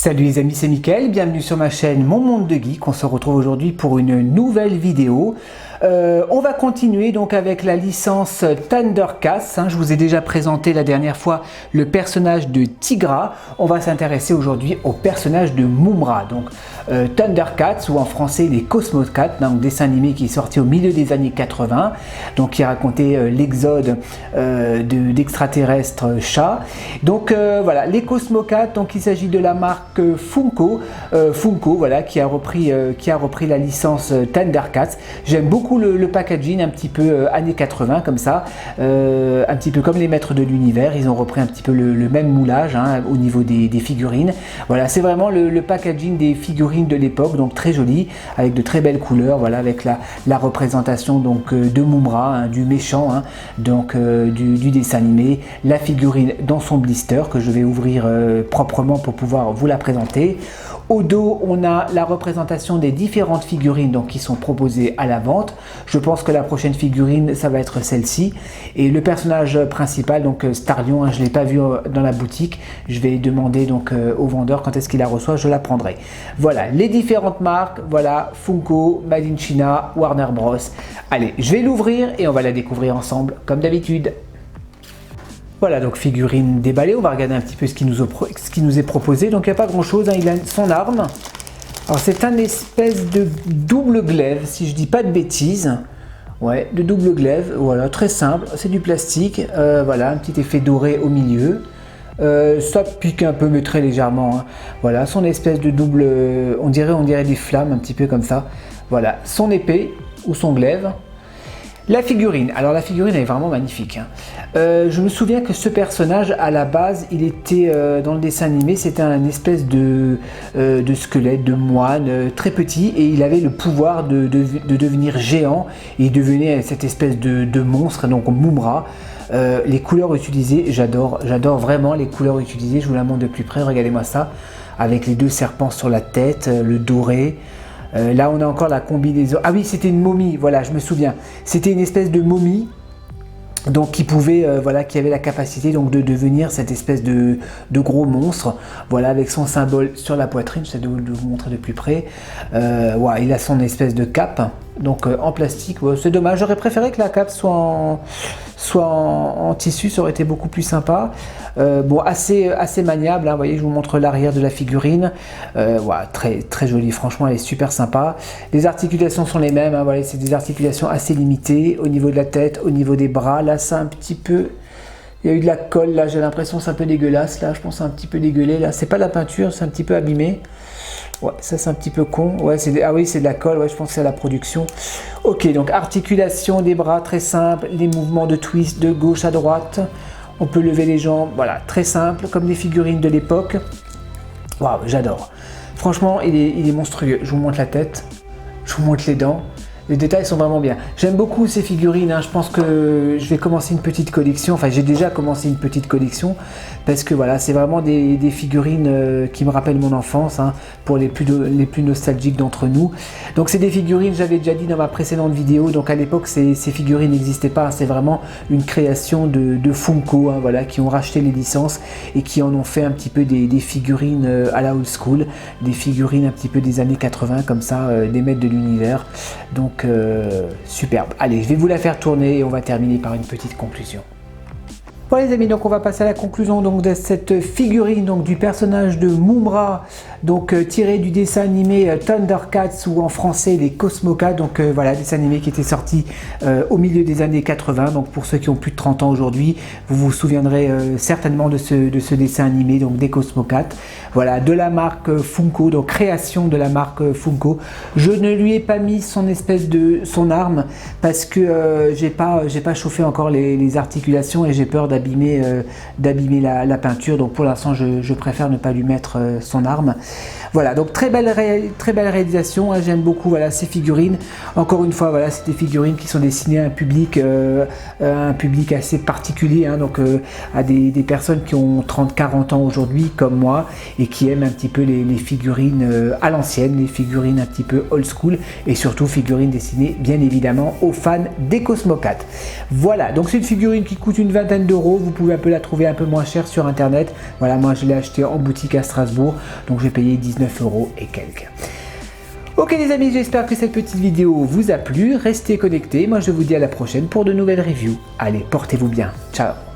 Salut les amis, c'est Mickaël, bienvenue sur ma chaîne Mon Monde de Geek. On se retrouve aujourd'hui pour une nouvelle vidéo. On va continuer donc avec la licence Thundercats. Je vous ai déjà présenté la dernière fois le personnage de Tigra. On va s'intéresser aujourd'hui au personnage de Mumm-Ra. Donc Thundercats, ou en français les Cosmocats, donc dessin animé qui est sorti au milieu des années 80, donc qui racontait l'exode d'extraterrestres chats. Donc voilà, les Cosmocats, donc il s'agit de la marque Funko, voilà, qui a repris la licence Thundercats. J'aime beaucoup le packaging un petit peu années 80 comme ça, un petit peu comme les maîtres de l'univers. Ils ont repris un petit peu le même moulage au niveau des figurines. Voilà, c'est vraiment le packaging des figurines de l'époque, donc très joli, avec de très belles couleurs, voilà, avec la représentation donc de Mumm-Ra, du méchant, donc du dessin animé, la figurine dans son blister que je vais ouvrir proprement pour pouvoir vous la présenter. Au dos, on a la représentation des différentes figurines donc, qui sont proposées à la vente. Je pense que la prochaine figurine, ça va être celle-ci. Et le personnage principal, donc Starlion, je ne l'ai pas vu dans la boutique. Je vais demander donc au vendeur quand est-ce qu'il la reçoit, je la prendrai. Voilà, les différentes marques. Voilà, Funko, Made in China, Warner Bros. Allez, je vais l'ouvrir et on va la découvrir ensemble, comme d'habitude. Voilà, donc figurine déballée, on va regarder un petit peu ce qui nous est proposé. Donc il n'y a pas grand chose, il a son arme. Alors c'est un espèce de double glaive, si je dis pas de bêtises. Ouais, de double glaive, voilà, très simple, c'est du plastique. Voilà, un petit effet doré au milieu. Ça pique un peu, mais très légèrement. Voilà, son espèce de double, on dirait des flammes, un petit peu comme ça. Voilà, son épée ou son glaive. La figurine, alors la figurine est vraiment magnifique. Je me souviens que ce personnage, à la base, il était dans le dessin animé, c'était un espèce de squelette, de moine, très petit, et il avait le pouvoir de devenir géant, et il devenait cette espèce de monstre, donc Mumm-Ra. Les couleurs utilisées, j'adore vraiment les couleurs utilisées, je vous la montre de plus près, regardez-moi ça, avec les deux serpents sur la tête, le doré. Là, on a encore la combinaison. Ah oui, c'était une momie, voilà, je me souviens. C'était une espèce de momie, donc qui pouvait, qui avait la capacité donc de devenir cette espèce de gros monstre, voilà, avec son symbole sur la poitrine. J'essaie de vous montrer de plus près. Ouais, il a son espèce de cape, donc en plastique. Ouais, c'est dommage. J'aurais préféré que la cape soit en tissu, ça aurait été beaucoup plus sympa. Bon, assez maniable, vous voyez, je vous montre l'arrière de la figurine. Voilà, très jolie, franchement, elle est super sympa. Les articulations sont les mêmes, voilà, c'est des articulations assez limitées au niveau de la tête, au niveau des bras. Là, c'est un petit peu, il y a eu de la colle, là, j'ai l'impression que c'est un peu dégueulasse, là, je pense un petit peu dégueulé, là, c'est pas de la peinture, c'est un petit peu abîmé. Ouais, ça c'est un petit peu con. Ouais, ah oui, c'est de la colle. Ouais, je pense que c'est la production. Ok, donc articulation des bras très simple, les mouvements de twist de gauche à droite. On peut lever les jambes. Voilà, très simple, comme des figurines de l'époque. Waouh, j'adore. Franchement, il est monstrueux. Je vous montre la tête. Je vous montre les dents. Les détails sont vraiment bien. J'aime beaucoup ces figurines. Je pense que je vais commencer une petite collection. Enfin, j'ai déjà commencé une petite collection parce que voilà, c'est vraiment des figurines qui me rappellent mon enfance, pour les plus nostalgiques d'entre nous. Donc, c'est des figurines, j'avais déjà dit dans ma précédente vidéo. Donc, à l'époque, ces figurines n'existaient pas. C'est vraiment une création de Funko, voilà, qui ont racheté les licences et qui en ont fait un petit peu des figurines à la old school, des figurines un petit peu des années 80 comme ça, des maîtres de l'univers. Donc superbe. Allez, je vais vous la faire tourner et on va terminer par une petite conclusion. Voilà les amis, donc on va passer à la conclusion donc de cette figurine donc du personnage de Mumm-Ra, donc tiré du dessin animé Thundercats, ou en français les Cosmocats. Donc voilà, dessin animé qui était sorti au milieu des années 80. Donc pour ceux qui ont plus de 30 ans aujourd'hui, vous vous souviendrez certainement de ce dessin animé, donc des Cosmocats. Voilà, de la marque Funko, donc création de la marque Funko. Je ne lui ai pas mis son arme parce que j'ai pas chauffé encore les articulations et j'ai peur d'abîmer la peinture. Donc pour l'instant, je préfère ne pas lui mettre son arme. Voilà, donc très belle réalisation, j'aime beaucoup, voilà, ces figurines. Encore une fois, voilà, c'est des figurines qui sont destinées à un public assez particulier, donc à des personnes qui ont 30-40 ans aujourd'hui comme moi et qui aiment un petit peu les figurines à l'ancienne, les figurines un petit peu old school, et surtout figurines destinées bien évidemment aux fans des Cosmocats. Voilà, donc c'est une figurine qui coûte une vingtaine d'euros. €. Vous pouvez un peu la trouver un peu moins chère sur internet. Voilà, moi je l'ai acheté en boutique à Strasbourg, donc j'ai payé 19 € et quelques. Ok les amis, j'espère que cette petite vidéo vous a plu. Restez connectés. Moi je vous dis à la prochaine pour de nouvelles reviews. Allez, portez-vous bien. Ciao.